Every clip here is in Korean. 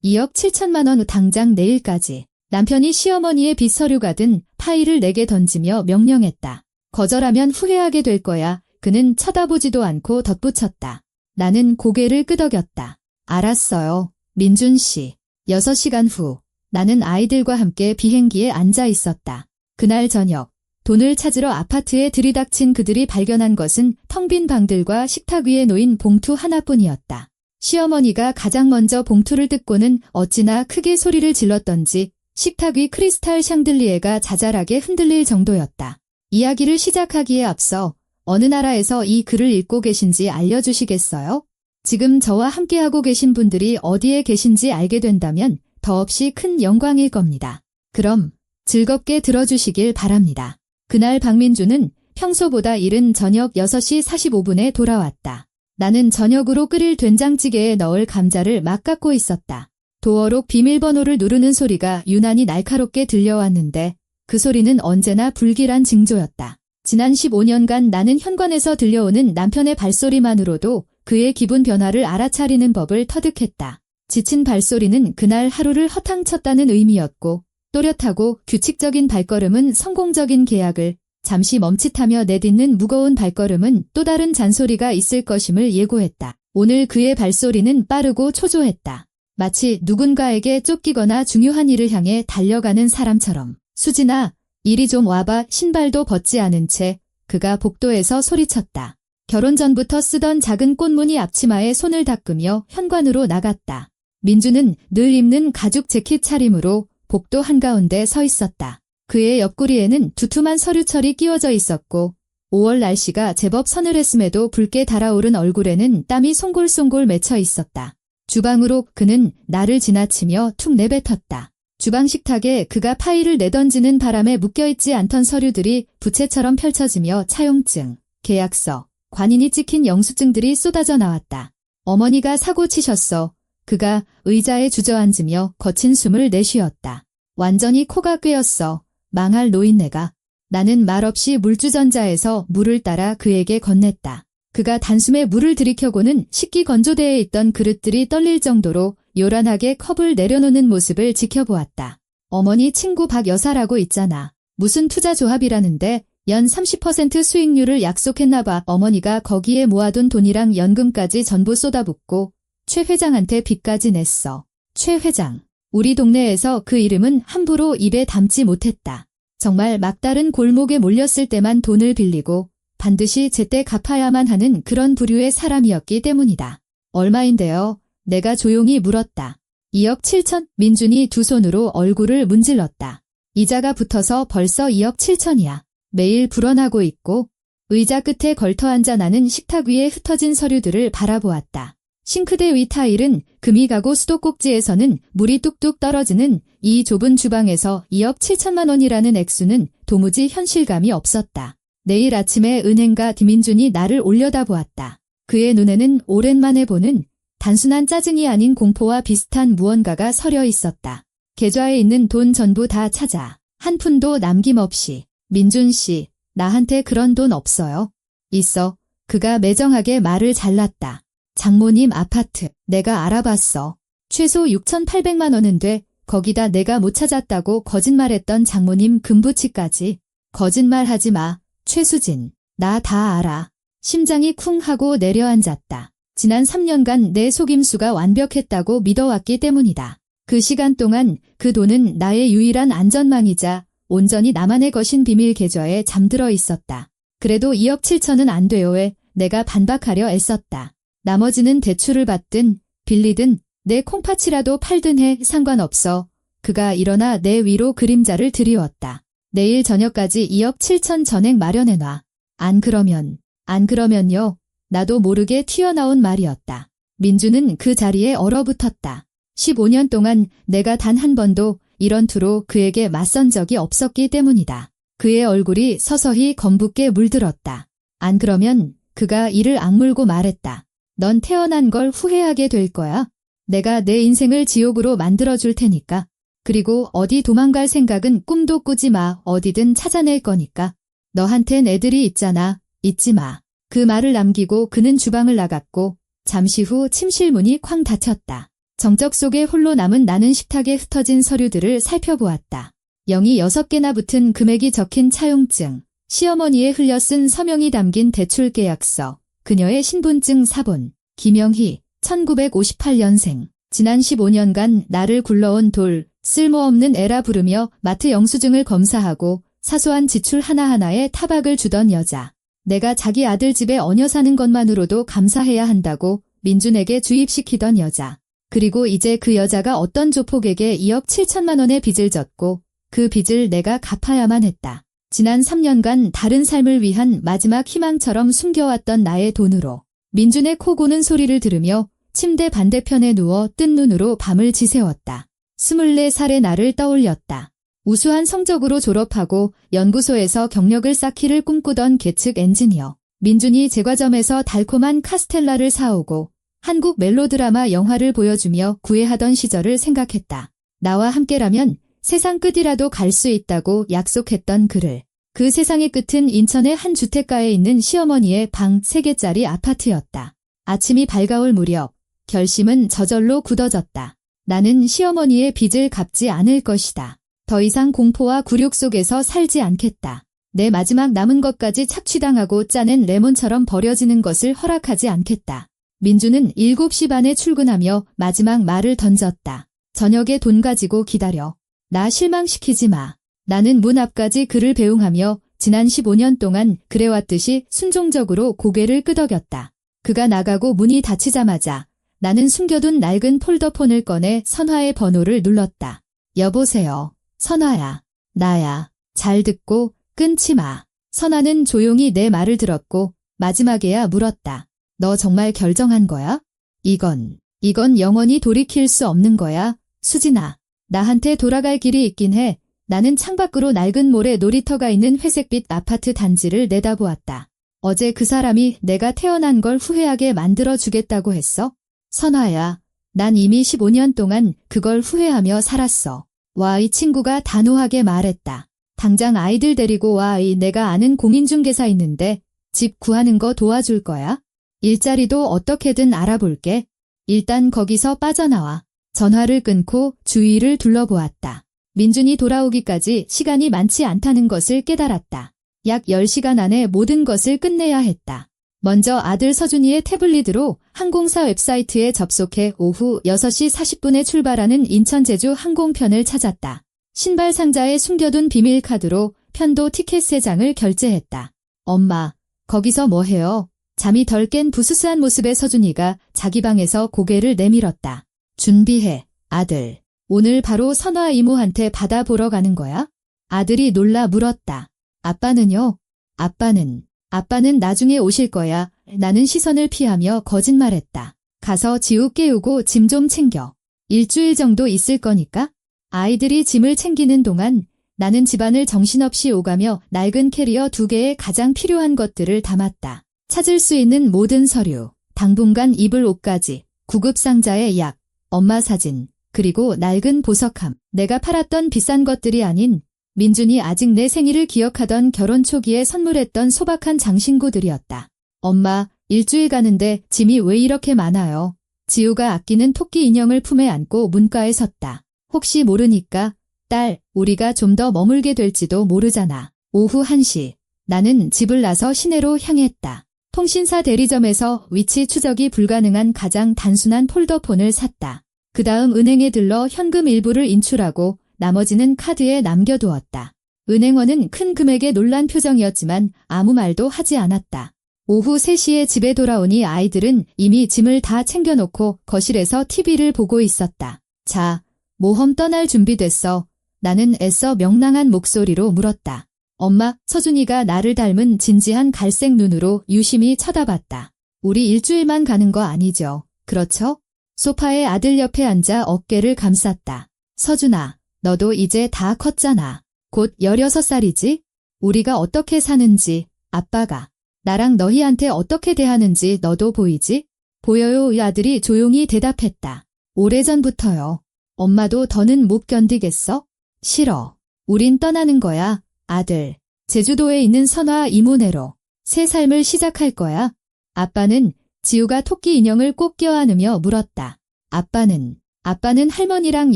2억 7천만 원 당장 내일까지. 남편이 시어머니의 빚 서류가 든 파일을 내게 던지며 명령했다. 거절하면 후회하게 될 거야. 그는 쳐다보지도 않고 덧붙였다. 나는 고개를 끄덕였다. 알았어요. 민준 씨. 6시간 후 나는 아이들과 함께 비행기에 앉아 있었다. 그날 저녁 돈을 찾으러 아파트에 들이닥친 그들이 발견한 것은 텅 빈 방들과 식탁 위에 놓인 봉투 하나뿐이었다. 시어머니가 가장 먼저 봉투를 뜯고는 어찌나 크게 소리를 질렀던지 식탁 위 크리스탈 샹들리에가 자잘하게 흔들릴 정도였다. 이야기를 시작하기에 앞서 어느 나라에서 이 글을 읽고 계신지 알려주시겠어요? 지금 저와 함께하고 계신 분들이 어디에 계신지 알게 된다면 더없이 큰 영광일 겁니다. 그럼 즐겁게 들어주시길 바랍니다. 그날 박민주는 평소보다 이른 저녁 6시 45분에 돌아왔다. 나는 저녁으로 끓일 된장찌개에 넣을 감자를 막 깎고 있었다. 도어록 비밀번호를 누르는 소리가 유난히 날카롭게 들려왔는데 그 소리는 언제나 불길한 징조였다. 지난 15년간 나는 현관에서 들려오는 남편의 발소리만으로도 그의 기분 변화를 알아차리는 법을 터득했다. 지친 발소리는 그날 하루를 허탕쳤다는 의미였고 또렷하고 규칙적인 발걸음은 성공적인 계약을, 잠시 멈칫하며 내딛는 무거운 발걸음은 또 다른 잔소리가 있을 것임을 예고했다. 오늘 그의 발소리는 빠르고 초조했다. 마치 누군가에게 쫓기거나 중요한 일을 향해 달려가는 사람처럼. 수진아, 이리 좀 와봐. 신발도 벗지 않은 채 그가 복도에서 소리쳤다. 결혼 전부터 쓰던 작은 꽃무늬 앞치마에 손을 닦으며 현관으로 나갔다. 민주는 늘 입는 가죽 재킷 차림으로 복도 한가운데 서 있었다. 그의 옆구리에는 두툼한 서류철이 끼워져 있었고 5월 날씨가 제법 서늘했음에도 붉게 달아오른 얼굴에는 땀이 송골송골 맺혀 있었다. 주방으로 그는 나를 지나치며 툭 내뱉었다. 주방 식탁에 그가 파일을 내던지는 바람에 묶여있지 않던 서류들이 부채처럼 펼쳐지며 차용증, 계약서, 관인이 찍힌 영수증들이 쏟아져 나왔다. 어머니가 사고 치셨어. 그가 의자에 주저앉으며 거친 숨을 내쉬었다. 완전히 코가 꿰었어. 망할 노인네가. 나는 말없이 물주전자에서 물을 따라 그에게 건넸다. 그가 단숨에 물을 들이켜고는 식기 건조대에 있던 그릇들이 떨릴 정도로 요란하게 컵을 내려놓는 모습을 지켜보았다. 어머니 친구 박 여사라고 있잖아. 무슨 투자조합이라는데 연 30% 수익률을 약속했나 봐. 어머니가 거기에 모아둔 돈이랑 연금까지 전부 쏟아붓고 최 회장한테 빚까지 냈어. 최 회장. 우리 동네에서 그 이름은 함부로 입에 담지 못했다. 정말 막다른 골목에 몰렸을 때만 돈을 빌리고 반드시 제때 갚아야만 하는 그런 부류의 사람이었기 때문이다. 얼마인데요? 내가 조용히 물었다. 2억 7천. 민준이 두 손으로 얼굴을 문질렀다. 이자가 붙어서 벌써 2억 7천이야. 매일 불어나고 있고. 의자 끝에 걸터앉아 나는 식탁 위에 흩어진 서류들을 바라보았다. 싱크대 위 타일은 금이 가고 수도꼭지에서는 물이 뚝뚝 떨어지는 이 좁은 주방에서 2억 7천만 원이라는 액수는 도무지 현실감이 없었다. 내일 아침에 은행가 김민준이 나를 올려다보았다. 그의 눈에는 오랜만에 보는 단순한 짜증이 아닌 공포와 비슷한 무언가가 서려 있었다. 계좌에 있는 돈 전부 다 찾아. 한 푼도 남김없이. 민준 씨, 나한테 그런 돈 없어요? 있어. 그가 매정하게 말을 잘랐다. 장모님 아파트, 내가 알아봤어. 최소 6,800만 원은 돼. 거기다 내가 못 찾았다고 거짓말했던 장모님 금부치까지. 거짓말하지 마. 최수진, 나 다 알아. 심장이 쿵 하고 내려앉았다. 지난 3년간 내 속임수가 완벽했다고 믿어왔기 때문이다. 그 시간 동안 그 돈은 나의 유일한 안전망이자 온전히 나만의 것인 비밀 계좌에 잠들어 있었다. 그래도 2억 7천은 안 돼요에 내가 반박하려 애썼다. 나머지는 대출을 받든 빌리든 내 콩팥이라도 팔든 해 상관없어. 그가 일어나 내 위로 그림자를 드리웠다. 내일 저녁까지 2억 7천 전액 마련해놔. 안 그러면요. 나도 모르게 튀어나온 말이었다. 민주는 그 자리에 얼어붙었다. 15년 동안 내가 단 한 번도 이런 투로 그에게 맞선 적이 없었기 때문이다. 그의 얼굴이 서서히 검붉게 물들었다. 안 그러면 그가 이를 악물고 말했다. 넌 태어난 걸 후회하게 될 거야. 내가 내 인생을 지옥으로 만들어줄 테니까. 그리고 어디 도망갈 생각은 꿈도 꾸지 마. 어디든 찾아낼 거니까. 너한텐 애들이 있잖아. 잊지 마. 그 말을 남기고 그는 주방을 나갔고 잠시 후 침실 문이 쾅 닫혔다. 정적 속에 홀로 남은 나는 식탁에 흩어진 서류들을 살펴보았다. 0이 6개나 붙은 금액이 적힌 차용증, 시어머니의 흘려 쓴 서명이 담긴 대출계약서, 그녀의 신분증 사본, 김영희, 1958년생. 지난 15년간 나를 굴러온 돌, 쓸모없는 애라 부르며 마트 영수증을 검사하고 사소한 지출 하나하나에 타박을 주던 여자. 내가 자기 아들 집에 얹어 사는 것만으로도 감사해야 한다고 민준에게 주입시키던 여자. 그리고 이제 그 여자가 어떤 조폭에게 2억 7천만 원의 빚을 졌고 그 빚을 내가 갚아야만 했다. 지난 3년간 다른 삶을 위한 마지막 희망처럼 숨겨왔던 나의 돈으로. 민준의 코 고는 소리를 들으며 침대 반대편에 누워 뜬 눈으로 밤을 지새웠다. 24살의 나를 떠올렸다. 우수한 성적으로 졸업하고 연구소에서 경력을 쌓기를 꿈꾸던 계측 엔지니어. 민준이 제과점에서 달콤한 카스텔라를 사오고 한국 멜로드라마 영화를 보여주며 구애하던 시절을 생각했다. 나와 함께라면 세상 끝이라도 갈 수 있다고 약속했던 그를. 그 세상의 끝은 인천의 한 주택가에 있는 시어머니의 방 3개짜리 아파트였다. 아침이 밝아올 무렵 결심은 저절로 굳어졌다. 나는 시어머니의 빚을 갚지 않을 것이다. 더 이상 공포와 굴욕 속에서 살지 않겠다. 내 마지막 남은 것까지 착취당하고 짜낸 레몬처럼 버려지는 것을 허락하지 않겠다. 민주는 7시 반에 출근하며 마지막 말을 던졌다. 저녁에 돈 가지고 기다려. 나 실망시키지 마. 나는 문 앞까지 그를 배웅하며 지난 15년 동안 그래왔듯이 순종적으로 고개를 끄덕였다. 그가 나가고 문이 닫히자마자 나는 숨겨둔 낡은 폴더폰을 꺼내 선화의 번호를 눌렀다. 여보세요. 선화야. 나야. 잘 듣고 끊지 마. 선화는 조용히 내 말을 들었고 마지막에야 물었다. 너 정말 결정한 거야? 이건 영원히 돌이킬 수 없는 거야, 수진아. 나한테 돌아갈 길이 있긴 해. 나는 창밖으로 낡은 모래 놀이터가 있는 회색빛 아파트 단지를 내다보았다. 어제 그 사람이 내가 태어난 걸 후회하게 만들어주겠다고 했어? 선화야, 난 이미 15년 동안 그걸 후회하며 살았어. 와, 이 친구가 단호하게 말했다. 당장 아이들 데리고 와. 내가 아는 공인중개사 있는데 집 구하는 거 도와줄 거야? 일자리도 어떻게든 알아볼게. 일단 거기서 빠져나와. 전화를 끊고 주위를 둘러보았다. 민준이 돌아오기까지 시간이 많지 않다는 것을 깨달았다. 약 10시간 안에 모든 것을 끝내야 했다. 먼저 아들 서준이의 태블릿으로 항공사 웹사이트에 접속해 오후 6시 40분에 출발하는 인천 제주 항공편을 찾았다. 신발 상자에 숨겨둔 비밀카드로 편도 티켓 3장을 결제했다. 엄마, 거기서 뭐 해요? 잠이 덜 깬 부스스한 모습의 서준이가 자기 방에서 고개를 내밀었다. 준비해, 아들. 오늘 바로 선화 이모한테 받아보러 가는 거야? 아들이 놀라 물었다. 아빠는요? 아빠는 나중에 오실 거야. 나는 시선을 피하며 거짓말했다. 가서 지우 깨우고 짐 좀 챙겨. 일주일 정도 있을 거니까? 아이들이 짐을 챙기는 동안 나는 집안을 정신없이 오가며 낡은 캐리어 2개에 가장 필요한 것들을 담았다. 찾을 수 있는 모든 서류, 당분간 입을 옷까지, 구급상자의 약, 엄마 사진, 그리고 낡은 보석함. 내가 팔았던 비싼 것들이 아닌 민준이 아직 내 생일을 기억하던 결혼 초기에 선물했던 소박한 장신구들이었다. 엄마, 일주일 가는데 짐이 왜 이렇게 많아요? 지우가 아끼는 토끼 인형을 품에 안고 문가에 섰다. 혹시 모르니까, 딸, 우리가 좀 더 머물게 될지도 모르잖아. 오후 1시, 나는 집을 나서 시내로 향했다. 통신사 대리점에서 위치 추적이 불가능한 가장 단순한 폴더폰을 샀다. 그 다음 은행에 들러 현금 일부를 인출하고 나머지는 카드에 남겨두었다. 은행원은 큰 금액에 놀란 표정이었지만 아무 말도 하지 않았다. 오후 3시에 집에 돌아오니 아이들은 이미 짐을 다 챙겨놓고 거실에서 TV를 보고 있었다. 자, 모험 떠날 준비됐어. 나는 애써 명랑한 목소리로 물었다. 엄마, 서준이가 나를 닮은 진지한 갈색 눈으로 유심히 쳐다봤다. 우리 일주일만 가는 거 아니죠? 그렇죠? 소파에 아들 옆에 앉아 어깨를 감쌌다. 서준아, 너도 이제 다 컸잖아. 곧 16살이지? 우리가 어떻게 사는지, 아빠가 나랑 너희한테 어떻게 대하는지 너도 보이지? 보여요. 이 아들이 조용히 대답했다. 오래전부터요. 엄마도 더는 못 견디겠어? 싫어. 우린 떠나는 거야, 아들. 제주도에 있는 선화 이모네로 새 삶을 시작할 거야. 아빠는 지우가 토끼 인형을 꼭 껴안으며 물었다. 아빠는 아빠는 할머니랑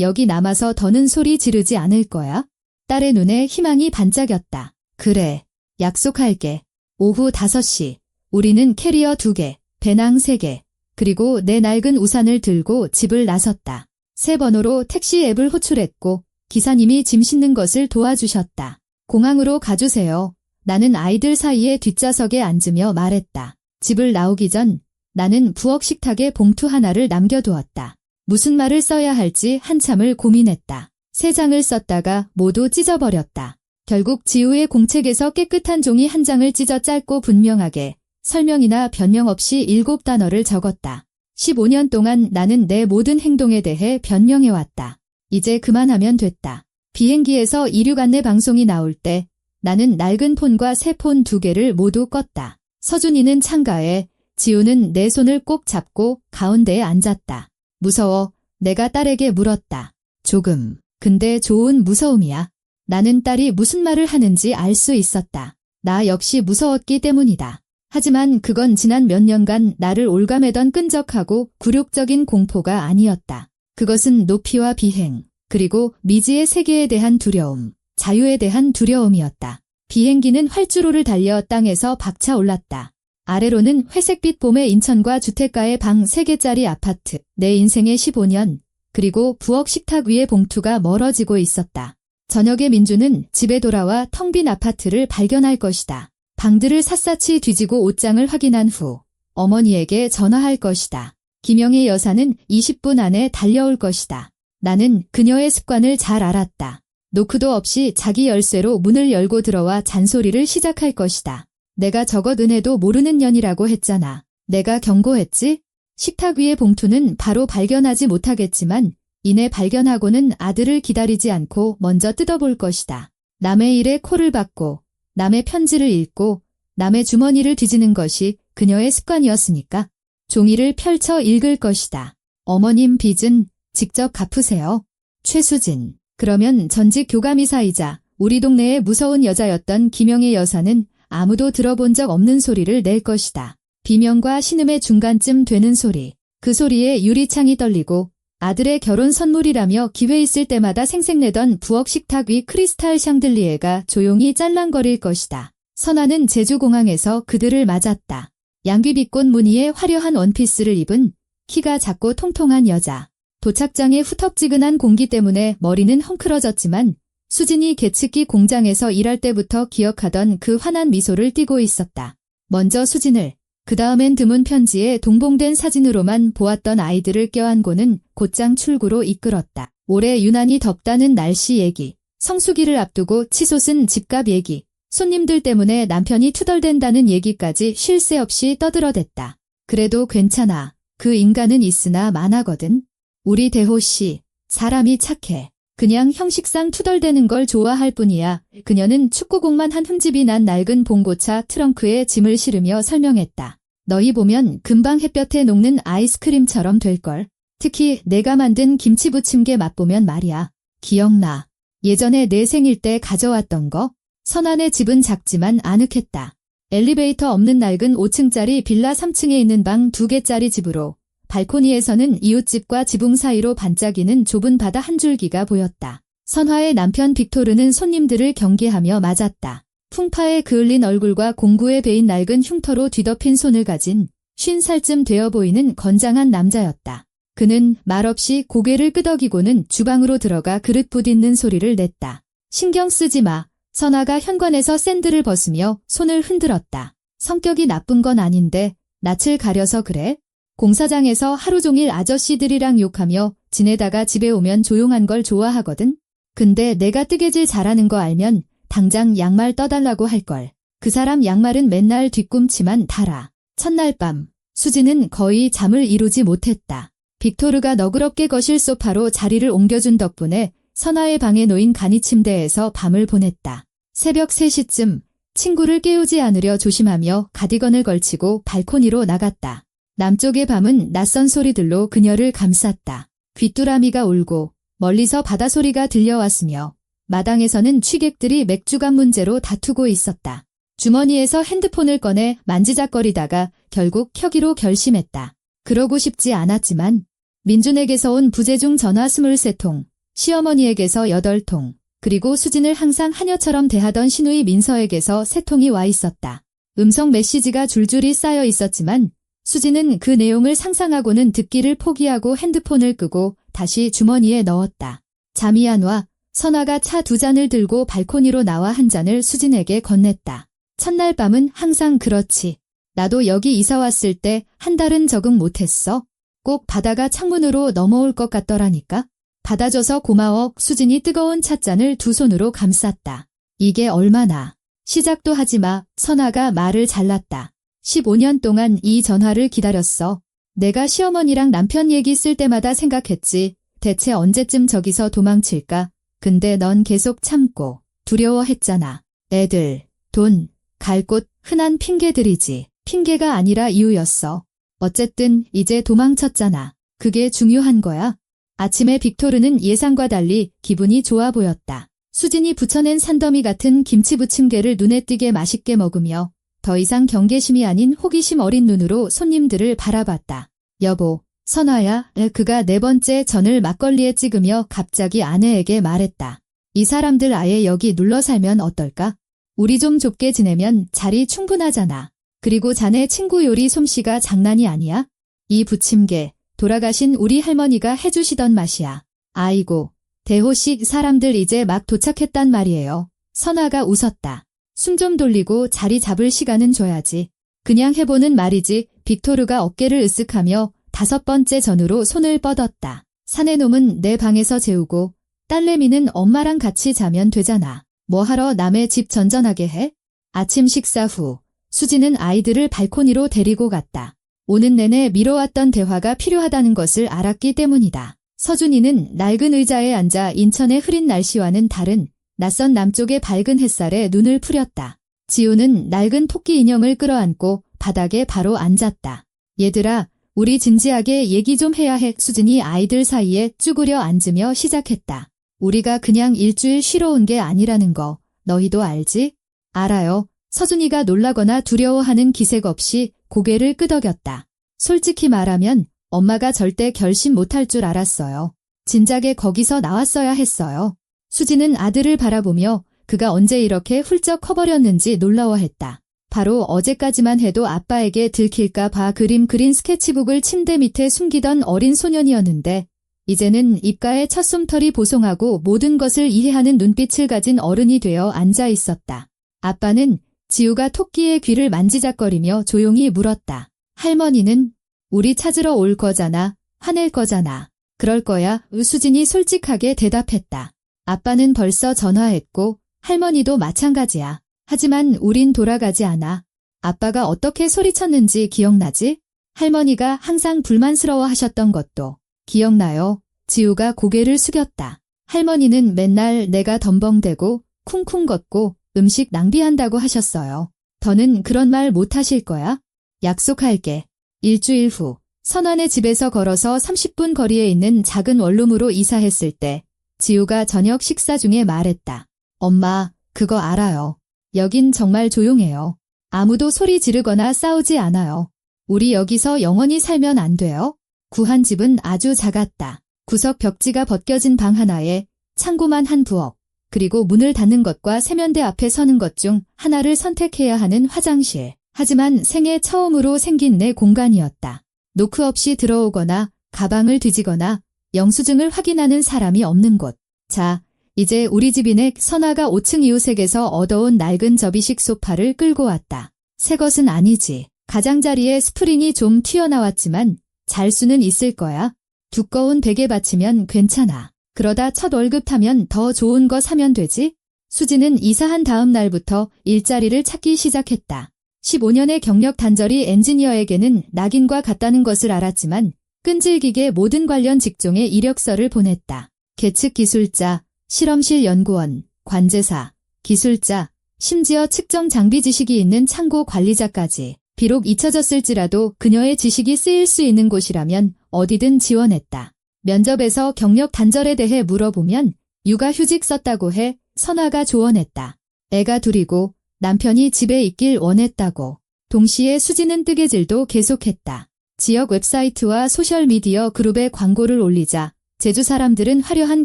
여기 남아서 더는 소리 지르지 않을 거야? 딸의 눈에 희망이 반짝였다. 그래, 약속할게. 오후 5시, 우리는 캐리어 2개, 배낭 3개, 그리고 내 낡은 우산을 들고 집을 나섰다. 새 번호로 택시 앱을 호출했고 기사님이 짐 싣는 것을 도와주셨다. 공항으로 가주세요. 나는 아이들 사이에 뒷좌석에 앉으며 말했다. 집을 나오기 전 나는 부엌 식탁에 봉투 하나를 남겨두었다. 무슨 말을 써야 할지 한참을 고민했다. 3장을 썼다가 모두 찢어버렸다. 결국 지우의 공책에서 깨끗한 종이 한 장을 찢어 짧고 분명하게 설명이나 변명 없이 7단어를 적었다. 15년 동안 나는 내 모든 행동에 대해 변명해왔다. 이제 그만하면 됐다. 비행기에서 이륙 안내 방송이 나올 때 나는 낡은 폰과 새 폰 2개를 모두 껐다. 서준이는 창가에, 지우는 내 손을 꼭 잡고 가운데에 앉았다. 무서워. 내가 딸에게 물었다. 조금. 근데 좋은 무서움이야. 나는 딸이 무슨 말을 하는지 알 수 있었다. 나 역시 무서웠기 때문이다. 하지만 그건 지난 몇 년간 나를 올가매던 끈적하고 굴욕적인 공포가 아니었다. 그것은 높이와 비행, 그리고 미지의 세계에 대한 두려움, 자유에 대한 두려움이었다. 비행기는 활주로를 달려 땅에서 박차 올랐다. 아래로는 회색빛 봄의 인천과 주택가의 방 3개짜리 아파트, 내 인생의 15년, 그리고 부엌 식탁 위의 봉투가 멀어지고 있었다. 저녁에 민주는 집에 돌아와 텅 빈 아파트를 발견할 것이다. 방들을 샅샅이 뒤지고 옷장을 확인한 후 어머니에게 전화할 것이다. 김영애 여사는 20분 안에 달려올 것이다. 나는 그녀의 습관을 잘 알았다. 노크도 없이 자기 열쇠로 문을 열고 들어와 잔소리를 시작할 것이다. 내가 저것 은혜도 모르는 년이라고 했잖아. 내가 경고했지? 식탁 위의 봉투는 바로 발견하지 못하겠지만 이내 발견하고는 아들을 기다리지 않고 먼저 뜯어볼 것이다. 남의 일에 코를 박고 남의 편지를 읽고 남의 주머니를 뒤지는 것이 그녀의 습관이었으니까 종이를 펼쳐 읽을 것이다. 어머님 빚은 직접 갚으세요. 최수진. 그러면 전직 교감이사이자 우리 동네의 무서운 여자였던 김영애 여사는 아무도 들어본 적 없는 소리를 낼 것이다. 비명과 신음의 중간쯤 되는 소리. 그 소리에 유리창이 떨리고 아들의 결혼 선물이라며 기회 있을 때마다 생색내던 부엌 식탁 위 크리스탈 샹들리에가 조용히 짤랑거릴 것이다. 선아는 제주공항에서 그들을 맞았다. 양귀비꽃 무늬의 화려한 원피스를 입은 키가 작고 통통한 여자. 도착장의 후텁지근한 공기 때문에 머리는 헝클어졌지만 수진이 계측기 공장에서 일할 때부터 기억하던 그 환한 미소를 띠고 있었다. 먼저 수진을, 그 다음엔 드문 편지에 동봉된 사진으로만 보았던 아이들을 껴안고는 곧장 출구로 이끌었다. 올해 유난히 덥다는 날씨 얘기, 성수기를 앞두고 치솟은 집값 얘기, 손님들 때문에 남편이 투덜댄다는 얘기까지 쉴 새 없이 떠들어댔다. 그래도 괜찮아. 그 인간은 있으나 만하거든. 우리 대호 씨, 사람이 착해. 그냥 형식상 투덜대는 걸 좋아할 뿐이야. 그녀는 축구공만 한 흠집이 난 낡은 봉고차 트렁크에 짐을 실으며 설명했다. 너희 보면 금방 햇볕에 녹는 아이스크림처럼 될걸. 특히 내가 만든 김치부침개 맛보면 말이야. 기억나. 예전에 내 생일 때 가져왔던 거? 선안의 집은 작지만 아늑했다. 엘리베이터 없는 낡은 5층짜리 빌라 3층에 있는 방 2개짜리 집으로 발코니에서는 이웃집과 지붕 사이로 반짝이는 좁은 바다 한 줄기가 보였다. 선화의 남편 빅토르는 손님들을 경계하며 맞았다. 풍파에 그을린 얼굴과 공구에 베인 낡은 흉터로 뒤덮인 손을 가진 50살쯤 되어 보이는 건장한 남자였다. 그는 말없이 고개를 끄덕이고는 주방으로 들어가 그릇 부딛는 소리를 냈다. 신경 쓰지 마. 선화가 현관에서 샌들을 벗으며 손을 흔들었다. 성격이 나쁜 건 아닌데 낯을 가려서 그래? 공사장에서 하루 종일 아저씨들이랑 욕하며 지내다가 집에 오면 조용한 걸 좋아하거든? 근데 내가 뜨개질 잘하는 거 알면 당장 양말 떠달라고 할걸. 그 사람 양말은 맨날 뒤꿈치만 달아. 첫날 밤, 수지는 거의 잠을 이루지 못했다. 빅토르가 너그럽게 거실 소파로 자리를 옮겨준 덕분에 선아의 방에 놓인 간이 침대에서 밤을 보냈다. 새벽 3시쯤 친구를 깨우지 않으려 조심하며 가디건을 걸치고 발코니로 나갔다. 남쪽의 밤은 낯선 소리들로 그녀를 감쌌다. 귀뚜라미가 울고 멀리서 바다소리가 들려왔으며 마당에서는 취객들이 맥주값 문제로 다투고 있었다. 주머니에서 핸드폰을 꺼내 만지작거리다가 결국 켜기로 결심했다. 그러고 싶지 않았지만 민준에게서 온 부재중 전화 23통, 시어머니에게서 8통, 그리고 수진을 항상 하녀처럼 대하던 시누이 민서에게서 3통이 와 있었다. 음성 메시지가 줄줄이 쌓여 있었지만 수진은 그 내용을 상상하고는 듣기를 포기하고 핸드폰을 끄고 다시 주머니에 넣었다. 잠이 안 와. 선아가 차 2잔을 들고 발코니로 나와 한 잔을 수진에게 건넸다. 첫날 밤은 항상 그렇지. 나도 여기 이사 왔을 때 한 달은 적응 못했어. 꼭 바다가 창문으로 넘어올 것 같더라니까. 받아줘서 고마워. 수진이 뜨거운 찻잔을 두 손으로 감쌌다. 이게 얼마나. 시작도 하지 마. 선아가 말을 잘랐다. 15년 동안 이 전화를 기다렸어. 내가 시어머니랑 남편 얘기 쓸 때마다 생각했지. 대체 언제쯤 저기서 도망칠까? 근데 넌 계속 참고 두려워했잖아. 애들, 돈, 갈 곳, 흔한 핑계들이지. 핑계가 아니라 이유였어. 어쨌든 이제 도망쳤잖아. 그게 중요한 거야. 아침에 빅토르는 예상과 달리 기분이 좋아 보였다. 수진이 부쳐낸 산더미 같은 김치 부침개를 눈에 띄게 맛있게 먹으며 더 이상 경계심이 아닌 호기심 어린 눈으로 손님들을 바라봤다. 여보, 선아야. 그가 4번째 전을 막걸리에 찍으며 갑자기 아내에게 말했다. 이 사람들 아예 여기 눌러 살면 어떨까? 우리 좀 좁게 지내면 자리 충분하잖아. 그리고 자네 친구 요리 솜씨가 장난이 아니야? 이 부침개, 돌아가신 우리 할머니가 해주시던 맛이야. 아이고, 대호씨 사람들 이제 막 도착했단 말이에요. 선아가 웃었다. 숨 좀 돌리고 자리 잡을 시간은 줘야지. 그냥 해보는 말이지. 빅토르가 어깨를 으쓱하며 5번째 전으로 손을 뻗었다. 사내 놈은 내 방에서 재우고 딸내미는 엄마랑 같이 자면 되잖아. 뭐하러 남의 집 전전하게 해? 아침 식사 후 수지는 아이들을 발코니로 데리고 갔다. 오는 내내 미뤄왔던 대화가 필요하다는 것을 알았기 때문이다. 서준이는 낡은 의자에 앉아 인천의 흐린 날씨와는 다른 낯선 남쪽의 밝은 햇살에 눈을 풀였다. 지우는 낡은 토끼 인형을 끌어안고 바닥에 바로 앉았다. 얘들아, 우리 진지하게 얘기 좀 해야 해. 수진이 아이들 사이에 쭈그려 앉으며 시작했다. 우리가 그냥 일주일 쉬러 온 게 아니라는 거 너희도 알지? 알아요. 서준이가 놀라거나 두려워하는 기색 없이 고개를 끄덕였다. 솔직히 말하면 엄마가 절대 결심 못할 줄 알았어요. 진작에 거기서 나왔어야 했어요. 수지는 아들을 바라보며 그가 언제 이렇게 훌쩍 커버렸는지 놀라워했다. 바로 어제까지만 해도 아빠에게 들킬까 봐 그림 그린 스케치북을 침대 밑에 숨기던 어린 소년이었는데 이제는 입가에 첫솜털이 보송하고 모든 것을 이해하는 눈빛을 가진 어른이 되어 앉아 있었다. 아빠는 지우가 토끼의 귀를 만지작거리며 조용히 물었다. 할머니는 우리 찾으러 올 거잖아. 화낼 거잖아. 그럴 거야. 수진이 솔직하게 대답했다. 아빠는 벌써 전화했고 할머니도 마찬가지야. 하지만 우린 돌아가지 않아. 아빠가 어떻게 소리쳤는지 기억나지? 할머니가 항상 불만스러워 하셨던 것도 기억나요? 지우가 고개를 숙였다. 할머니는 맨날 내가 덤벙대고 쿵쿵 걷고 음식 낭비한다고 하셨어요. 더는 그런 말 못 하실 거야? 약속할게. 일주일 후 선환의 집에서 걸어서 30분 거리에 있는 작은 원룸으로 이사했을 때 지우가 저녁 식사 중에 말했다. 엄마, 그거 알아요. 여긴 정말 조용해요. 아무도 소리 지르거나 싸우지 않아요. 우리 여기서 영원히 살면 안 돼요? 구한 집은 아주 작았다. 구석 벽지가 벗겨진 방 하나에 창고만 한 부엌, 그리고 문을 닫는 것과 세면대 앞에 서는 것 중 하나를 선택해야 하는 화장실. 하지만 생애 처음으로 생긴 내 공간이었다. 노크 없이 들어오거나 가방을 뒤지거나 영수증을 확인하는 사람이 없는 곳. 자, 이제 우리 집이네. 선아가 5층 이웃에게서 얻어온 낡은 접이식 소파를 끌고 왔다. 새 것은 아니지. 가장자리에 스프링이 좀 튀어나왔지만 잘 수는 있을 거야. 두꺼운 베개 받치면 괜찮아. 그러다 첫 월급 타면 더 좋은 거 사면 되지? 수지는 이사한 다음 날부터 일자리를 찾기 시작했다. 15년의 경력 단절이 엔지니어에게는 낙인과 같다는 것을 알았지만 끈질기게 모든 관련 직종에 이력서를 보냈다. 계측 기술자, 실험실 연구원, 관제사, 기술자, 심지어 측정 장비 지식이 있는 창고 관리자까지. 비록 잊혀졌을지라도 그녀의 지식이 쓰일 수 있는 곳이라면 어디든 지원했다. 면접에서 경력 단절에 대해 물어보면 육아휴직 썼다고 해 선아가 조언했다. 애가 둘이고 남편이 집에 있길 원했다고. 동시에 수지는 뜨개질도 계속했다. 지역 웹사이트와 소셜미디어 그룹에 광고를 올리자 제주 사람들은 화려한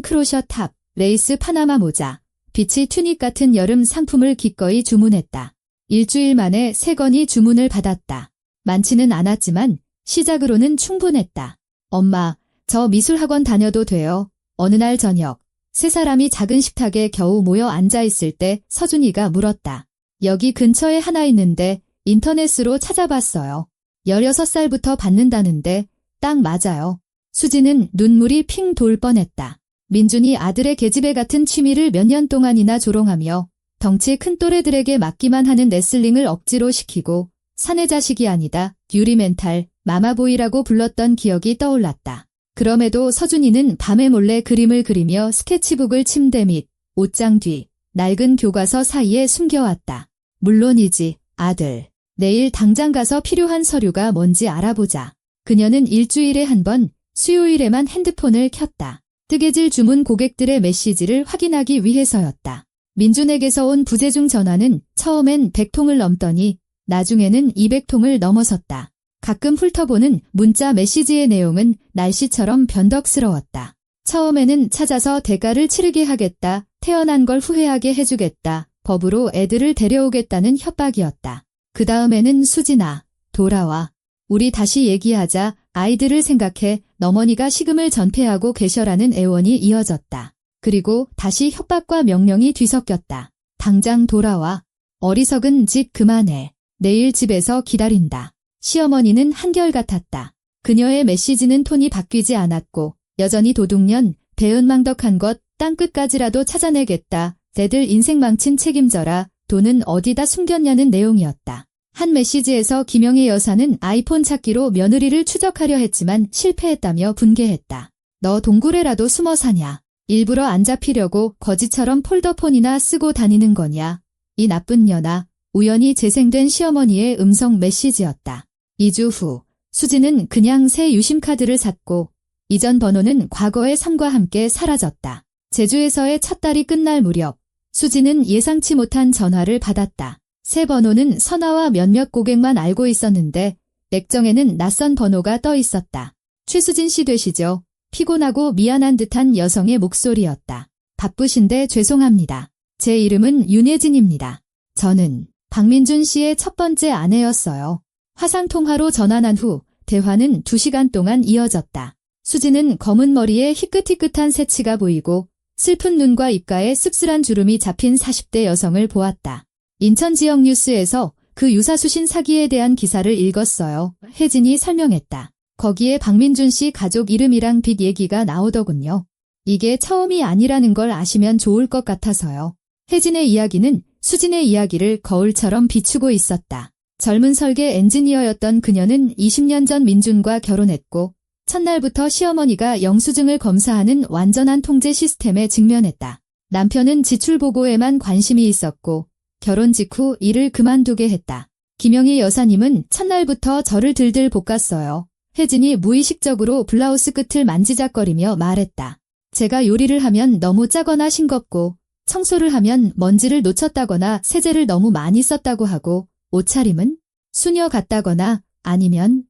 크로셔 탑, 레이스 파나마 모자, 비치 튜닉 같은 여름 상품을 기꺼이 주문했다. 일주일 만에 3건이 주문을 받았다. 많지는 않았지만 시작으로는 충분했다. 엄마, 저 미술학원 다녀도 돼요? 어느 날 저녁, 3사람이 작은 식탁에 겨우 모여 앉아있을 때 서준이가 물었다. 여기 근처에 하나 있는데 인터넷으로 찾아봤어요. 16살부터 받는다는데 딱 맞아요. 수지는 눈물이 핑 돌 뻔했다. 민준이 아들의 계집애 같은 취미를 몇 년 동안이나 조롱하며 덩치 큰 또래들에게 맡기만 하는 레슬링을 억지로 시키고 사내 자식이 아니다 유리 멘탈 마마보이라고 불렀던 기억이 떠올랐다. 그럼에도 서준이는 밤에 몰래 그림을 그리며 스케치북을 침대 및 옷장 뒤 낡은 교과서 사이에 숨겨왔다. 물론이지 아들. 내일 당장 가서 필요한 서류가 뭔지 알아보자. 그녀는 일주일에 한 번 수요일에만 핸드폰을 켰다. 뜨개질 주문 고객들의 메시지를 확인하기 위해서였다. 민준에게서 온 부재중 전화는 처음엔 100통을 넘더니 나중에는 200통을 넘어섰다. 가끔 훑어보는 문자 메시지의 내용은 날씨처럼 변덕스러웠다. 처음에는 찾아서 대가를 치르게 하겠다, 태어난 걸 후회하게 해주겠다, 법으로 애들을 데려오겠다는 협박이었다. 그 다음에는 수진아, 돌아와. 우리 다시 얘기하자. 아이들을 생각해 어머니가 식음을 전폐하고 계셔라는 애원이 이어졌다. 그리고 다시 협박과 명령이 뒤섞였다. 당장 돌아와. 어리석은 짓 그만해. 내일 집에서 기다린다. 시어머니는 한결같았다. 그녀의 메시지는 톤이 바뀌지 않았고 여전히 도둑년, 배은망덕한 것, 땅끝까지라도 찾아내겠다. 애들 인생 망친 책임져라. 돈은 어디다 숨겼냐는 내용이었다. 한 메시지에서 김영애 여사는 아이폰 찾기로 며느리를 추적하려 했지만 실패했다며 분개했다. 너 동굴에라도 숨어 사냐? 일부러 안 잡히려고 거지처럼 폴더폰이나 쓰고 다니는 거냐? 이 나쁜 년아. 우연히 재생된 시어머니의 음성 메시지였다. 2주 후 수지는 그냥 새 유심카드를 샀고 이전 번호는 과거의 삶과 함께 사라졌다. 제주에서의 첫 달이 끝날 무렵 수지는 예상치 못한 전화를 받았다. 새 번호는 선화와 몇몇 고객만 알고 있었는데 액정에는 낯선 번호가 떠 있었다. 최수진 씨 되시죠? 피곤하고 미안한 듯한 여성의 목소리였다. 바쁘신데 죄송합니다. 제 이름은 윤예진입니다. 저는 박민준 씨의 첫 번째 아내였어요. 화상통화로 전환한 후 대화는 2시간 동안 이어졌다. 수지는 검은 머리에 희끗희끗한 새치가 보이고 슬픈 눈과 입가에 씁쓸한 주름이 잡힌 40대 여성을 보았다. 인천 지역 뉴스에서 그 유사수신 사기에 대한 기사를 읽었어요. 혜진이 설명했다. 거기에 박민준 씨 가족 이름이랑 빚 얘기가 나오더군요. 이게 처음이 아니라는 걸 아시면 좋을 것 같아서요. 혜진의 이야기는 수진의 이야기를 거울처럼 비추고 있었다. 젊은 설계 엔지니어였던 그녀는 20년 전 민준과 결혼했고 첫날부터 시어머니가 영수증을 검사하는 완전한 통제 시스템에 직면했다. 남편은 지출 보고에만 관심이 있었고 결혼 직후 일을 그만두게 했다. 김영희 여사님은 첫날부터 저를 들들 볶았어요. 혜진이 무의식적으로 블라우스 끝을 만지작거리며 말했다. 제가 요리를 하면 너무 짜거나 싱겁고 청소를 하면 먼지를 놓쳤다거나 세제를 너무 많이 썼다고 하고 옷차림은 수녀 같다거나 아니면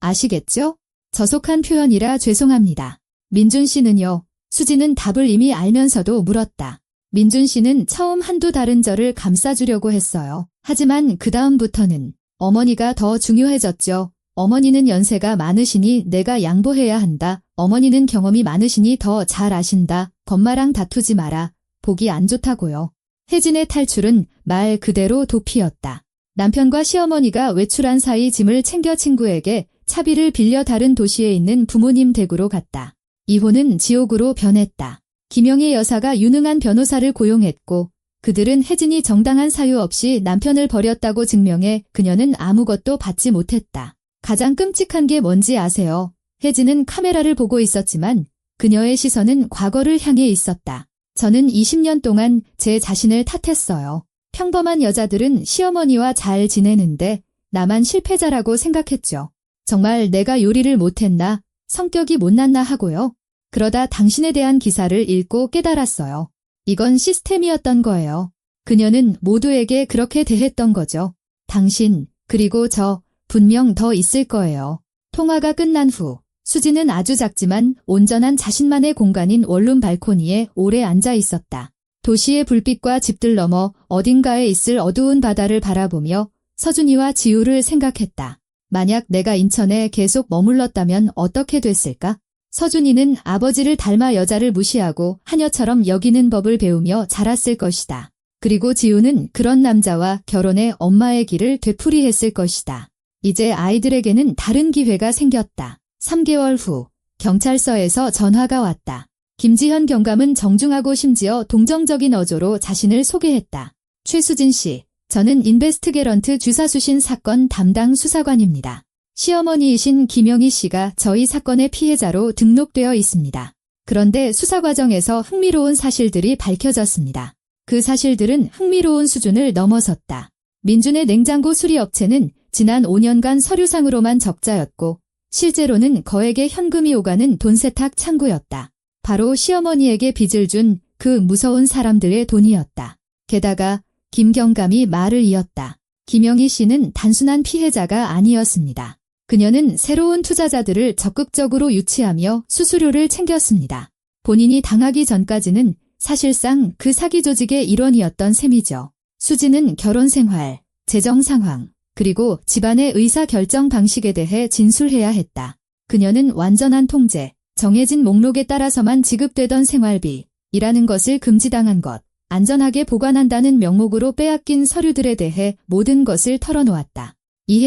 아시겠죠? 저속한 표현이라 죄송합니다. 민준 씨는요? 수지는 답을 이미 알면서도 물었다. 민준 씨는 처음 한두 달은 저를 감싸주려고 했어요. 하지만 그 다음부터는 어머니가 더 중요해졌죠. 어머니는 연세가 많으시니 내가 양보해야 한다. 어머니는 경험이 많으시니 더 잘 아신다. 엄마랑 다투지 마라. 보기 안 좋다고요. 혜진의 탈출은 말 그대로 도피였다. 남편과 시어머니가 외출한 사이 짐을 챙겨 친구에게 차비를 빌려 다른 도시에 있는 부모님 댁으로 갔다. 이혼은 지옥으로 변했다. 김영희 여사가 유능한 변호사를 고용했고 그들은 혜진이 정당한 사유 없이 남편을 버렸다고 증명해 그녀는 아무것도 받지 못했다. 가장 끔찍한 게 뭔지 아세요? 혜진은 카메라를 보고 있었지만 그녀의 시선은 과거를 향해 있었다. 저는 20년 동안 제 자신을 탓했어요. 평범한 여자들은 시어머니와 잘 지내는데 나만 실패자라고 생각했죠. 정말 내가 요리를 못했나, 성격이 못났나 하고요. 그러다 당신에 대한 기사를 읽고 깨달았어요. 이건 시스템이었던 거예요. 그녀는 모두에게 그렇게 대했던 거죠. 당신, 그리고 저, 분명 더 있을 거예요. 통화가 끝난 후 수지는 아주 작지만 온전한 자신만의 공간인 원룸 발코니에 오래 앉아 있었다. 도시의 불빛과 집들 너머 어딘가에 있을 어두운 바다를 바라보며 서준이와 지우를 생각했다. 만약 내가 인천에 계속 머물렀다면 어떻게 됐을까? 서준이는 아버지를 닮아 여자를 무시하고 하녀처럼 여기는 법을 배우며 자랐을 것이다. 그리고 지우는 그런 남자와 결혼해 엄마의 길을 되풀이했을 것이다. 이제 아이들에게는 다른 기회가 생겼다. 3개월 후 경찰서에서 전화가 왔다. 김지현 경감은 정중하고 심지어 동정적인 어조로 자신을 소개했다. 최수진 씨, 저는 인베스트게런트 주사수신 사건 담당 수사관입니다. 시어머니이신 김영희 씨가 저희 사건의 피해자로 등록되어 있습니다. 그런데 수사 과정에서 흥미로운 사실들이 밝혀졌습니다. 그 사실들은 흥미로운 수준을 넘어섰다. 민준의 냉장고 수리업체는 지난 5년간 서류상으로만 적자였고 실제로는 거액의 현금이 오가는 돈세탁 창구였다. 바로 시어머니에게 빚을 준 그 무서운 사람들의 돈이었다. 게다가 김경감이 말을 이었다. 김영희 씨는 단순한 피해자가 아니었습니다. 그녀는 새로운 투자자들을 적극적으로 유치하며 수수료를 챙겼습니다. 본인이 당하기 전까지는 사실상 그 사기 조직의 일원이었던 셈이죠. 수지는 결혼 생활, 재정 상황, 그리고 집안의 의사 결정 방식에 대해 진술해야 했다. 그녀는 완전한 통제, 정해진 목록에 따라서만 지급되던 생활비라는 것을 금지당한 것, 안전하게 보관한다는 명목으로 빼앗긴 서류들에 대해 모든 것을 털어놓았다.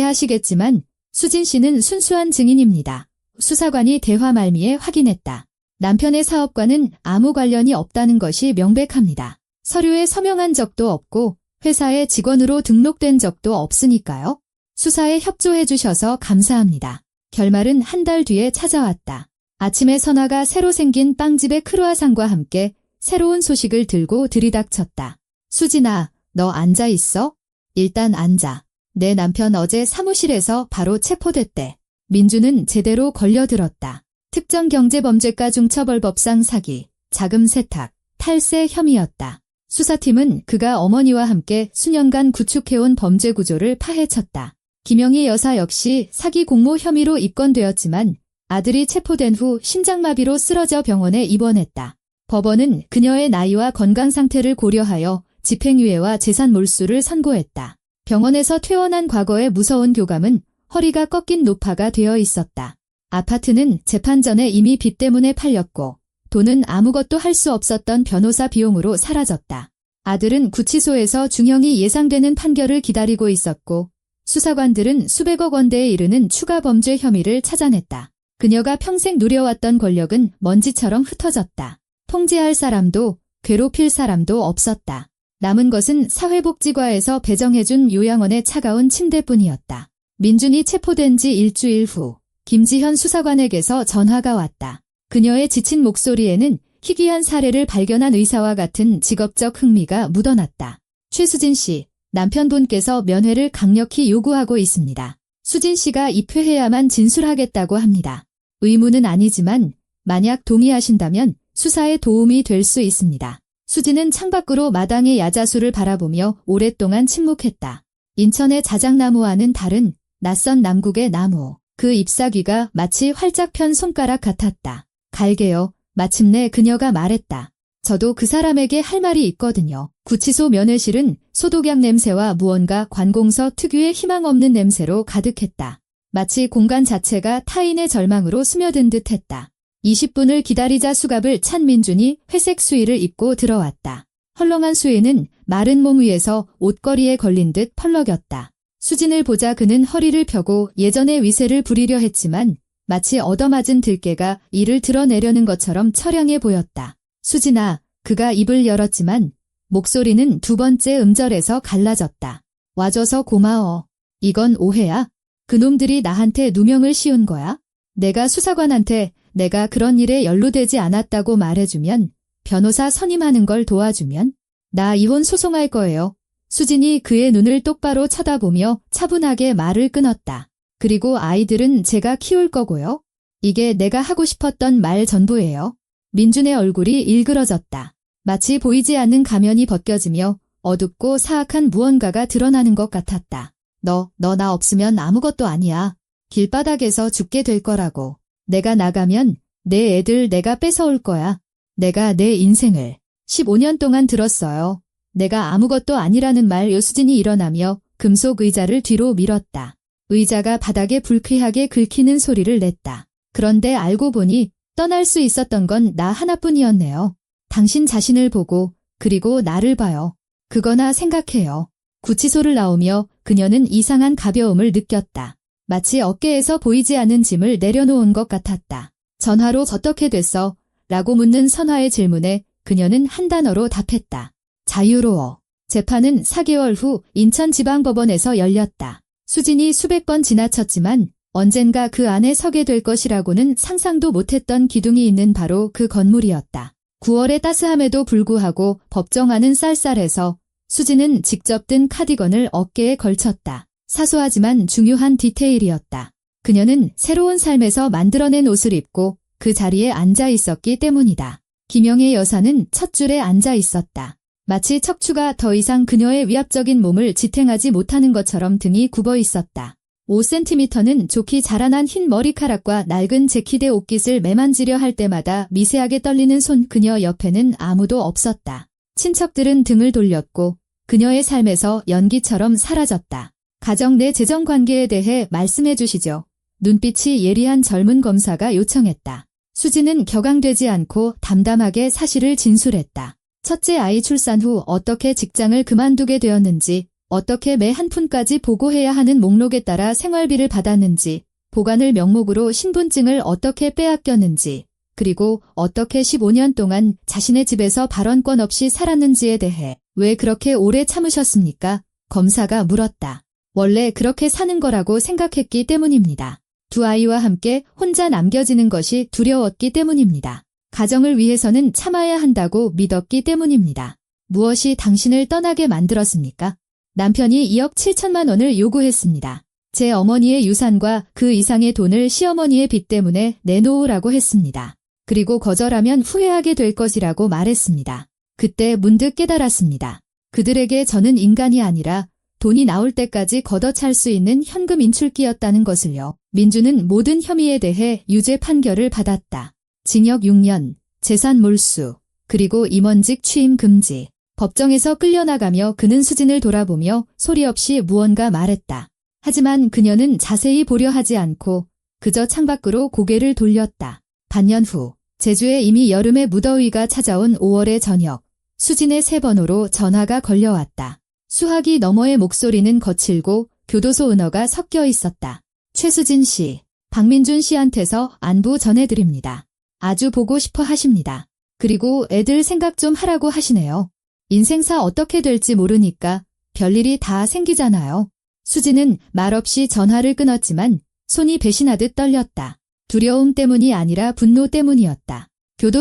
이해하시겠지만 수진 씨는 순수한 증인입니다. 수사관이 대화 말미에 확인했다. 남편의 사업과는 아무 관련이 없다는 것이 명백합니다. 서류에 서명한 적도 없고 회사의 직원으로 등록된 적도 없으니까요. 수사에 협조해 주셔서 감사합니다. 결말은 한 달 뒤에 찾아왔다. 아침에 선아가 새로 생긴 빵집의 크루아상과 함께 새로운 소식을 들고 들이닥쳤다. 수진아, 너 앉아 있어? 일단 앉아. 내 남편 어제 사무실에서 바로 체포됐대. 민주는 제대로 걸려들었다. 특정경제범죄과 중처벌법상 사기, 자금 세탁, 탈세 혐의였다. 수사팀은 그가 어머니와 함께 수년간 구축해온 범죄 구조를 파헤쳤다. 김영희 여사 역시 사기 공모 혐의로 입건되었지만 아들이 체포된 후 심장마비로 쓰러져 병원에 입원했다. 법원은 그녀의 나이와 건강 상태를 고려하여 집행유예와 재산 몰수를 선고했다. 병원에서 퇴원한 과거의 무서운 교감은 허리가 꺾인 노파가 되어 있었다. 아파트는 재판 전에 이미 빚 때문에 팔렸고 돈은 아무것도 할 수 없었던 변호사 비용으로 사라졌다. 아들은 구치소에서 중형이 예상되는 판결을 기다리고 있었고 수사관들은 수백억 원대에 이르는 추가 범죄 혐의를 찾아냈다. 그녀가 평생 누려왔던 권력은 먼지처럼 흩어졌다. 통제할 사람도 괴롭힐 사람도 없었다. 남은 것은 사회복지과에서 배정해준 요양원의 차가운 침대뿐이었다. 민준이 체포된 지 일주일 후 김지현 수사관에게서 전화가 왔다. 그녀의 지친 목소리에는 희귀한 사례를 발견한 의사와 같은 직업적 흥미가 묻어났다. 최수진 씨, 남편분께서 면회를 강력히 요구하고 있습니다. 수진 씨가 입회해야만 진술하겠다고 합니다. 의무는 아니지만 만약 동의하신다면 수사에 도움이 될 수 있습니다. 수진은 창밖으로 마당의 야자수를 바라보며 오랫동안 침묵했다. 인천의 자작나무와는 다른 낯선 남국의 나무. 그 잎사귀가 마치 활짝 편 손가락 같았다. 갈게요. 마침내 그녀가 말했다. 저도 그 사람에게 할 말이 있거든요. 구치소 면회실은 소독약 냄새와 무언가 관공서 특유의 희망 없는 냄새로 가득했다. 마치 공간 자체가 타인의 절망으로 스며든 듯했다. 20분을 기다리자 수갑을 찬 민준이 회색 수의를 입고 들어왔다. 헐렁한 수의는 마른 몸 위에서 옷걸이에 걸린 듯 펄럭였다. 수진을 보자 그는 허리를 펴고 예전의 위세를 부리려 했지만 마치 얻어맞은 들깨가 이를 드러내려는 것처럼 처량해 보였다. 수진아, 그가 입을 열었지만 목소리는 두 번째 음절에서 갈라졌다. 와줘서 고마워. 이건 오해야? 그놈들이 나한테 누명을 씌운 거야? 내가 수사관한테 내가 그런 일에 연루되지 않았다고 말해주면, 변호사 선임하는 걸 도와주면, 나 이혼 소송할 거예요. 수진이 그의 눈을 똑바로 쳐다보며 차분하게 말을 끊었다. 그리고 아이들은 제가 키울 거고요. 이게 내가 하고 싶었던 말 전부예요. 민준의 얼굴이 일그러졌다. 마치 보이지 않는 가면이 벗겨지며 어둡고 사악한 무언가가 드러나는 것 같았다. 너 나 없으면 아무것도 아니야. 길바닥에서 죽게 될 거라고. 내가 나가면 내 애들 내가 뺏어올 거야. 내가 내 인생을 15년 동안 들었어요. 내가 아무것도 아니라는 말. 요수진이 일어나며 금속 의자를 뒤로 밀었다. 의자가 바닥에 불쾌하게 긁히는 소리를 냈다. 그런데 알고 보니 떠날 수 있었던 건 나 하나뿐이었네요. 당신 자신을 보고 그리고 나를 봐요. 그거나 생각해요. 구치소를 나오며 그녀는 이상한 가벼움을 느꼈다. 마치 어깨에서 보이지 않는 짐을 내려놓은 것 같았다. 전화로 어떻게 됐어? 라고 묻는 선화의 질문에 그녀는 한 단어로 답했다. 자유로워. 재판은 4개월 후 인천지방법원에서 열렸다. 수진이 수백 번 지나쳤지만 언젠가 그 안에 서게 될 것이라고는 상상도 못했던 기둥이 있는 바로 그 건물이었다. 9월의 따스함에도 불구하고 법정 안은 쌀쌀해서 수진은 직접 든 카디건을 어깨에 걸쳤다. 사소하지만 중요한 디테일이었다. 그녀는 새로운 삶에서 만들어낸 옷을 입고 그 자리에 앉아 있었기 때문이다. 김영애 여사는 첫 줄에 앉아 있었다. 마치 척추가 더 이상 그녀의 위압적인 몸을 지탱하지 못하는 것처럼 등이 굽어 있었다. 5cm는 좋게 자라난 흰 머리카락과 낡은 재킷의 옷깃을 매만지려 할 때마다 미세하게 떨리는 손. 그녀 옆에는 아무도 없었다. 친척들은 등을 돌렸고 그녀의 삶에서 연기처럼 사라졌다. 가정 내 재정 관계에 대해 말씀해 주시죠. 눈빛이 예리한 젊은 검사가 요청했다. 수지는 격앙되지 않고 담담하게 사실을 진술했다. 첫째 아이 출산 후 어떻게 직장을 그만두게 되었는지, 어떻게 매 한 푼까지 보고해야 하는 목록에 따라 생활비를 받았는지, 보관을 명목으로 신분증을 어떻게 빼앗겼는지, 그리고 어떻게 15년 동안 자신의 집에서 발언권 없이 살았는지에 대해 왜 그렇게 오래 참으셨습니까? 검사가 물었다. 원래 그렇게 사는 거라고 생각했기 때문입니다. 두 아이와 함께 혼자 남겨지는 것이 두려웠기 때문입니다. 가정을 위해서는 참아야 한다고 믿었기 때문입니다. 무엇이 당신을 떠나게 만들었습니까? 남편이 2억 7천만 원을 요구했습니다. 제 어머니의 유산과 그 이상의 돈을 시어머니의 빚 때문에 내놓으라고 했습니다. 그리고 거절하면 후회하게 될 것이라고 말했습니다. 그때 문득 깨달았습니다. 그들에게 저는 인간이 아니라 돈이 나올 때까지 걷어찰 수 있는 현금 인출기였다는 것을요. 민주는 모든 혐의에 대해 유죄 판결을 받았다. 징역 6년, 재산 몰수, 그리고 임원직 취임 금지. 법정에서 끌려나가며 그는 수진을 돌아보며 소리 없이 무언가 말했다. 하지만 그녀는 자세히 보려 하지 않고 그저 창밖으로 고개를 돌렸다. 반년 후, 제주에 이미 여름의 무더위가 찾아온 5월의 저녁, 수진의 새 번호로 전화가 걸려왔다. 수화기 너머의 목소리는 거칠고 교도소 은어가 섞여 있었다. 최수진 씨, 박민준 씨한테서 안부 전해드립니다. 아주 보고 싶어 하십니다. 그리고 애들 생각 좀 하라고 하시네요. 인생사 어떻게 될지 모르니까 별일이 다 생기잖아요. 수진은 말없이 전화를 끊었지만 손이 배신하듯 떨렸다. 두려움 때문이 아니라 분노 때문이었다.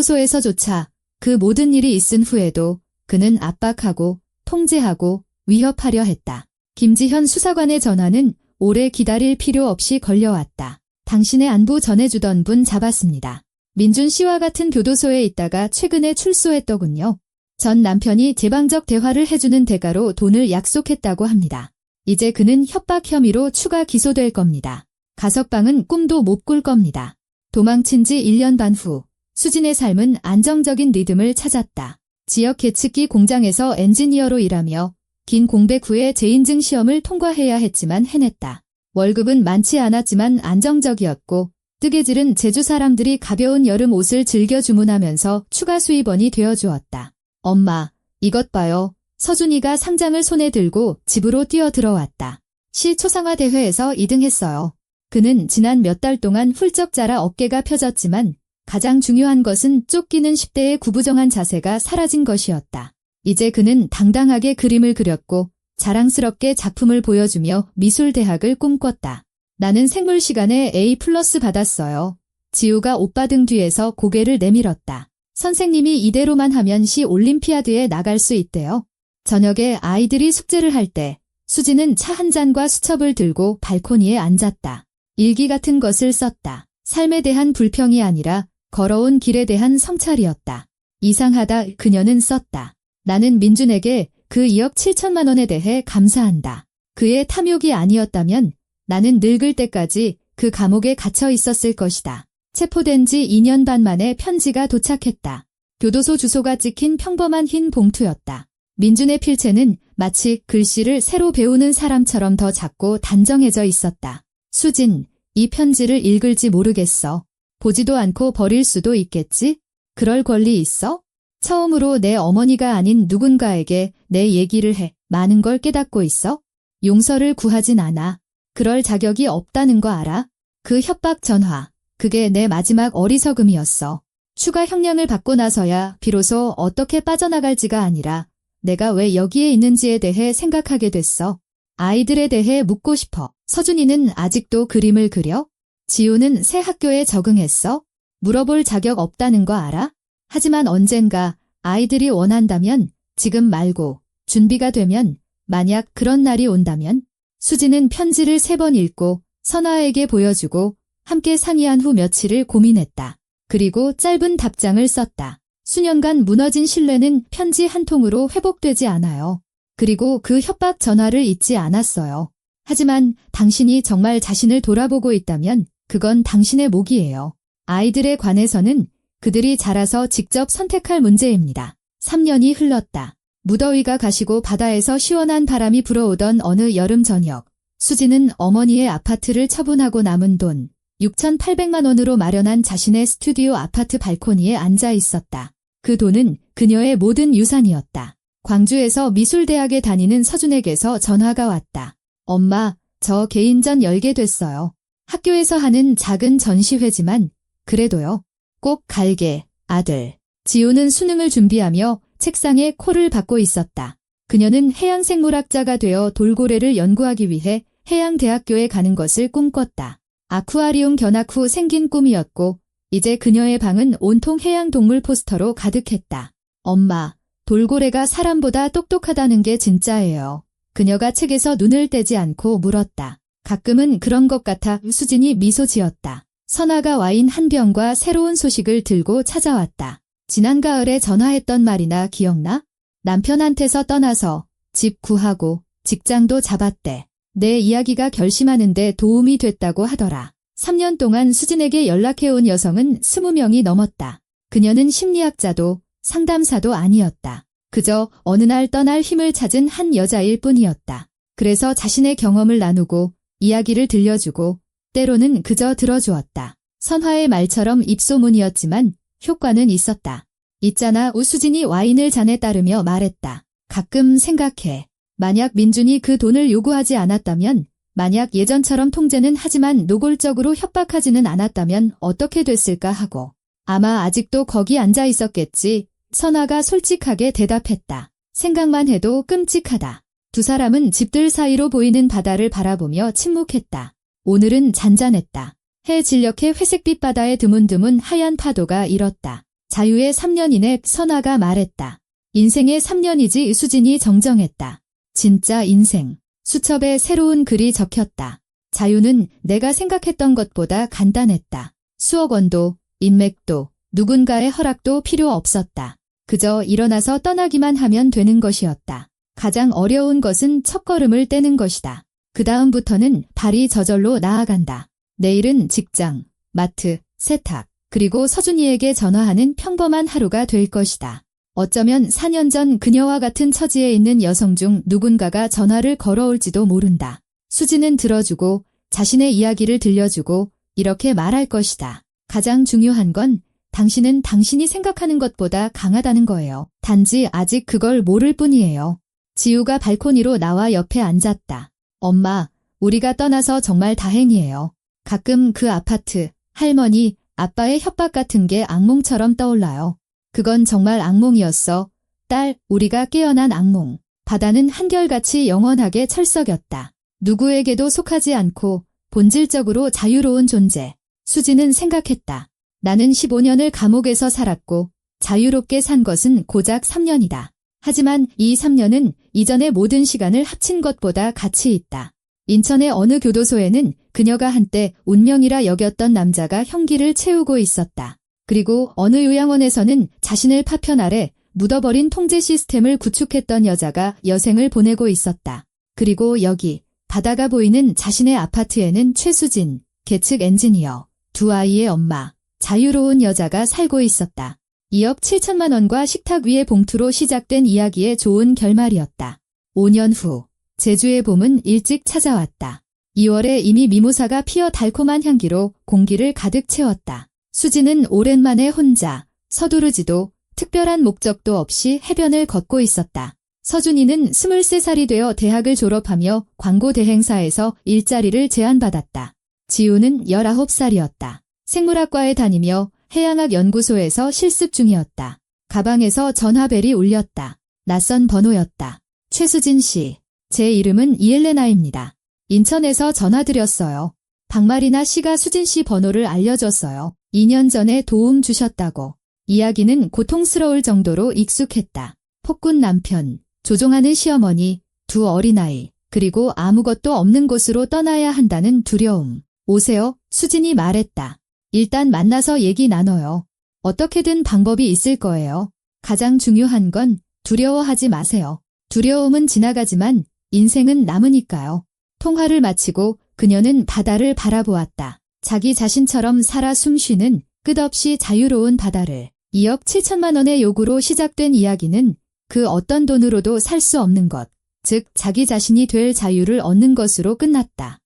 교도소에서조차 그 모든 일이 있은 후에도 그는 압박하고 통제하고 위협하려 했다. 김지현 수사관의 전화는 오래 기다릴 필요 없이 걸려왔다. 당신의 안부 전해주던 분 잡았습니다. 민준 씨와 같은 교도소에 있다가 최근에 출소했더군요. 전 남편이 제방적 대화를 해주는 대가로 돈을 약속했다고 합니다. 이제 그는 협박 혐의로 추가 기소될 겁니다. 가석방은 꿈도 못 꿀 겁니다. 도망친 지 1년 반 후, 수진의 삶은 안정적인 리듬을 찾았다. 지역 계측기 공장에서 엔지니어로 일하며 긴 공백 후에 재인증 시험을 통과해야 했지만 해냈다. 월급은 많지 않았지만 안정적이었고 뜨개질은 제주 사람들이 가벼운 여름 옷을 즐겨 주문하면서 추가 수입원이 되어주었다. 엄마, 이것 봐요. 서준이가 상장을 손에 들고 집으로 뛰어 들어왔다. 시 초상화 대회에서 2등했어요. 그는 지난 몇 달 동안 훌쩍 자라 어깨가 펴졌지만 가장 중요한 것은 쫓기는 10대의 구부정한 자세가 사라진 것이었다. 이제 그는 당당하게 그림을 그렸고 자랑스럽게 작품을 보여주며 미술대학을 꿈꿨다. 나는 생물 시간에 A+ 받았어요. 지우가 오빠 등 뒤에서 고개를 내밀었다. 선생님이 이대로만 하면 시 올림피아드에 나갈 수 있대요. 저녁에 아이들이 숙제를 할 때 수지는 차 한 잔과 수첩을 들고 발코니에 앉았다. 일기 같은 것을 썼다. 삶에 대한 불평이 아니라 걸어온 길에 대한 성찰이었다. 이상하다 그녀는 썼다. 나는 민준에게 그 2억 7천만 원에 대해 감사한다. 그의 탐욕이 아니었다면 나는 늙을 때까지 그 감옥에 갇혀 있었을 것이다. 체포된 지 2년 반 만에 편지가 도착했다. 교도소 주소가 찍힌 평범한 흰 봉투였다. 민준의 필체는 마치 글씨를 새로 배우는 사람처럼 더 작고 단정해져 있었다. 수진, 이 편지를 읽을지 모르겠어. 보지도 않고 버릴 수도 있겠지? 그럴 권리 있어? 처음으로 내 어머니가 아닌 누군가에게 내 얘기를 해. 많은 걸 깨닫고 있어? 용서를 구하진 않아. 그럴 자격이 없다는 거 알아? 그 협박 전화, 그게 내 마지막 어리석음이었어. 추가 형량을 받고 나서야 비로소 어떻게 빠져나갈지가 아니라 내가 왜 여기에 있는지에 대해 생각하게 됐어. 아이들에 대해 묻고 싶어. 서준이는 아직도 그림을 그려? 지우는 새 학교에 적응했어? 물어볼 자격 없다는 거 알아? 하지만 언젠가 아이들이 원한다면, 지금 말고 준비가 되면, 만약 그런 날이 온다면. 수지는 편지를 3번 읽고 선아에게 보여주고 함께 상의한 후 며칠을 고민했다. 그리고 짧은 답장을 썼다. 수년간 무너진 신뢰는 편지 한 통으로 회복되지 않아요. 그리고 그 협박 전화를 잊지 않았어요. 하지만 당신이 정말 자신을 돌아보고 있다면 그건 당신의 몫이에요. 아이들에 관해서는 그들이 자라서 직접 선택할 문제입니다. 3년이 흘렀다. 무더위가 가시고 바다에서 시원한 바람이 불어오던 어느 여름 저녁, 수지는 어머니의 아파트를 처분하고 남은 돈 6,800만 원으로 마련한 자신의 스튜디오 아파트 발코니에 앉아 있었다. 그 돈은 그녀의 모든 유산이었다. 광주에서 미술대학에 다니는 서준에게서 전화가 왔다. 엄마, 저 개인전 열게 됐어요. 학교에서 하는 작은 전시회지만 그래도요. 꼭 갈게, 아들. 지우는 수능을 준비하며 책상에 코를 박고 있었다. 그녀는 해양생물학자가 되어 돌고래를 연구하기 위해 해양대학교에 가는 것을 꿈꿨다. 아쿠아리움 견학 후 생긴 꿈이었고 이제 그녀의 방은 온통 해양동물 포스터로 가득했다. 엄마, 돌고래가 사람보다 똑똑하다는 게 진짜예요. 그녀가 책에서 눈을 떼지 않고 물었다. 가끔은 그런 것 같아. 수진이 미소 지었다. 선아가 와인 한 병과 새로운 소식을 들고 찾아왔다. 지난 가을에 전화했던 말이나 기억나? 남편한테서 떠나서 집 구하고 직장도 잡았대. 내 이야기가 결심하는데 도움이 됐다고 하더라. 3년 동안 수진에게 연락해온 여성은 20명이 넘었다. 그녀는 심리학자도 상담사도 아니었다. 그저 어느 날 떠날 힘을 찾은 한 여자일 뿐이었다. 그래서 자신의 경험을 나누고 이야기를 들려주고 때로는 그저 들어주었다. 선화의 말처럼 입소문이었지만 효과는 있었다. 있잖아. 우수진이 와인을 잔에 따르며 말했다. 가끔 생각해. 만약 민준이 그 돈을 요구하지 않았다면, 만약 예전처럼 통제는 하지만 노골적으로 협박하지는 않았다면 어떻게 됐을까 하고. 아마 아직도 거기 앉아 있었겠지. 선아가 솔직하게 대답했다. 생각만 해도 끔찍하다. 두 사람은 집들 사이로 보이는 바다를 바라보며 침묵했다. 오늘은 잔잔했다. 해 진력해 회색빛 바다에 드문드문 하얀 파도가 일었다. 자유의 3년이네. 선아가 말했다. 인생의 3년이지. 수진이 정정했다. 진짜 인생. 수첩에 새로운 글이 적혔다. 자유는 내가 생각했던 것보다 간단했다. 수억 원도, 인맥도, 누군가의 허락도 필요 없었다. 그저 일어나서 떠나기만 하면 되는 것이었다. 가장 어려운 것은 첫걸음을 떼는 것이다. 그 다음부터는 발이 저절로 나아간다. 내일은 직장, 마트, 세탁, 그리고 서준이에게 전화하는 평범한 하루가 될 것이다. 어쩌면 4년 전 그녀와 같은 처지에 있는 여성 중 누군가가 전화를 걸어올지도 모른다. 수지는 들어주고 자신의 이야기를 들려주고 이렇게 말할 것이다. 가장 중요한 건 당신은 당신이 생각하는 것보다 강하다는 거예요. 단지 아직 그걸 모를 뿐이에요. 지우가 발코니로 나와 옆에 앉았다. 엄마, 우리가 떠나서 정말 다행이에요. 가끔 그 아파트, 할머니, 아빠의 협박 같은 게 악몽처럼 떠올라요. 그건 정말 악몽이었어. 딸, 우리가 깨어난 악몽. 바다는 한결같이 영원하게 철석였다. 누구에게도 속하지 않고 본질적으로 자유로운 존재. 수지는 생각했다. 나는 15년을 감옥에서 살았고 자유롭게 산 것은 고작 3년이다. 하지만 이 3년은 이전의 모든 시간을 합친 것보다 가치 있다. 인천의 어느 교도소에는 그녀가 한때 운명이라 여겼던 남자가 형기를 채우고 있었다. 그리고 어느 요양원에서는 자신을 파편 아래 묻어버린 통제 시스템을 구축했던 여자가 여생을 보내고 있었다. 그리고 여기 바다가 보이는 자신의 아파트에는 최수진, 계측 엔지니어, 두 아이의 엄마, 자유로운 여자가 살고 있었다. 2억 7천만 원과 식탁 위의 봉투로 시작된 이야기의 좋은 결말이었다. 5년 후, 제주의 봄은 일찍 찾아왔다. 2월에 이미 미모사가 피어 달콤한 향기로 공기를 가득 채웠다. 수지는 오랜만에 혼자, 서두르지도 특별한 목적도 없이 해변을 걷고 있었다. 서준이는 23살이 되어 대학을 졸업하며 광고 대행사에서 일자리를 제안받았다. 지우는 19살이었다. 생물학과에 다니며 해양학 연구소에서 실습 중이었다. 가방에서 전화벨이 울렸다. 낯선 번호였다. 최수진 씨. 제 이름은 이엘레나입니다. 인천에서 전화드렸어요. 박마리나 씨가 수진 씨 번호를 알려줬어요. 2년 전에 도움 주셨다고. 이야기는 고통스러울 정도로 익숙했다. 폭군 남편, 조종하는 시어머니, 두 어린아이, 그리고 아무것도 없는 곳으로 떠나야 한다는 두려움. 오세요, 수진이 말했다. 일단 만나서 얘기 나눠요. 어떻게든 방법이 있을 거예요. 가장 중요한 건 두려워하지 마세요. 두려움은 지나가지만 인생은 남으니까요. 통화를 마치고 그녀는 바다를 바라보았다. 자기 자신처럼 살아 숨쉬는 끝없이 자유로운 바다를. 2억 7천만 원의 요구로 시작된 이야기는 그 어떤 돈으로도 살 수 없는 것, 즉 자기 자신이 될 자유를 얻는 것으로 끝났다.